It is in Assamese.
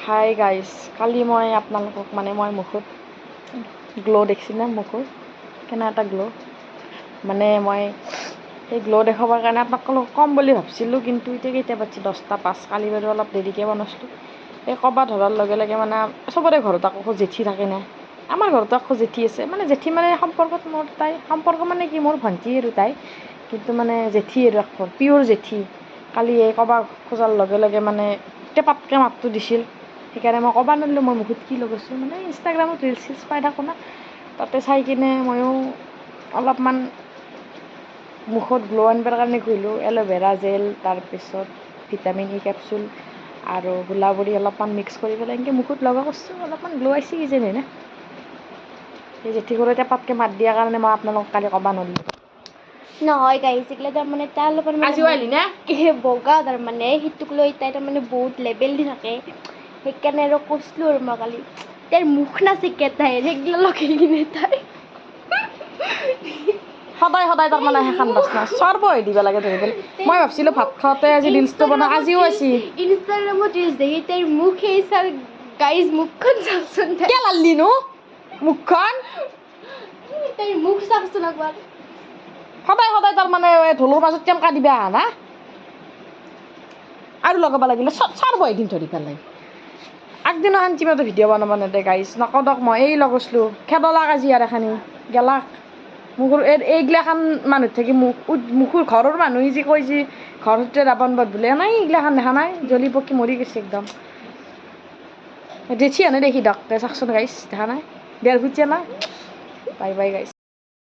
হাই গাইজ, কালি মই আপোনালোকক মই মুখত গ্ল' দেখিছোঁ না মুখৰ কেনে এটা গ্ল' মই সেই গ্ল' দেখাবৰ কাৰণে আপোনালোকক ক'ম বুলি ভাবিছিলোঁ, কিন্তু এতিয়া কেইটা বাজিছে 10:05। কালি বাৰু অলপ দেৰিকৈ বনাইছিলোঁ। এই ক'বা ধৰাৰ লগে লগে চবৰে ঘৰত আকৌ জেঠী থাকে না। আমাৰ ঘৰতো আকৌ জেঠী আছে, জেঠী সম্পৰ্কত মোৰ তাই সম্পৰ্ক কি মোৰ ভণ্টি আৰু তাই, কিন্তু জেঠী আৰু এখন পিয়ৰ জেঠী। কালি এই ক'বা খোজাৰ লগে লগে টেপাতকৈ মাতটো দিছিল, সেইকাৰণে মই ক'ব নোৱাৰিলোঁ মই মুখত কি লগাইছোঁ। ইনষ্টাগ্ৰামত ৰিলচ পাই থাকোঁ না, তাতে চাই কিনে ময়ো অলপমান মুখত গ্ল' আনিবৰ কাৰণে ঘঁহিলোঁ। এল'ভেৰা জেল, তাৰপিছত ভিটামিন ই কেপচুল আৰু গোলাবৰি অলপমান মিক্স কৰি পেলাই এনেকৈ মুখত লগা কৰিছোঁ। অলপমান গ্ল' আহিছে কিজানি না। সেই জেঠী ঘৰৰ টেপাতকৈ মাত দিয়াৰ কাৰণে মই আপোনালোকক কালি ক'ব নোৱাৰিলোঁ। নহয় গাইজ, এইগিলা তাৰ লগত আজিও আহিলি না বগা সিটোক লৈ তাই বহুত লেবেল দি থাকে, সেইকাৰণে আৰু কৈছিলোঁ আৰু মই কালি তাইৰ মুখ নাচিকে তাইৰ সেইগিলা লগাই কিনে তাই সদায় সদায় সেইখন বাচনা চৰ্ব হৈ দিব লাগে ধৰি পেলাই। মই ভাবিছিলোঁ ভাত খাওঁতে আজি ৰিলচটো বনাওঁ, আজিও আছে ইনষ্টাগ্ৰামত ৰিলচ দেখি তাইৰ মুখ সেই চাৰ গাইজ মুখখন চাওকচোন, কিয় লাল্লি নো মুখখন? তাইৰ মুখ চাওকচোন একবাৰ। সদায় সদায় ঢোলৰ মাজত কেনেকা দিবা আহা না আৰু লগাব লাগিলে চৰ্ব হৈ দিম ধৰি পেলাই। আগদিনা শান্তিমতে ভিডিঅ' বনাব নেদে গাইজ, নকদক মই এই লগাইছিলোঁ খেদলা কাজিয়াৰ এখানি গেলাক মুখৰ এইগিলাখান মানুহ থাকি মুখৰ ঘৰৰ মানুহে যি কয় যি ঘৰতে ৰাৱণ বধ বোলে নাই, এইগিলাখান দেখা নাই, জ্বলি পকি মৰি গৈছে একদম। জেঠী আনে দেখি দিয়ক চাওকচোন গাইজ, দেখা নাই 1.5 ফুটিয়া না। Bye bye guys.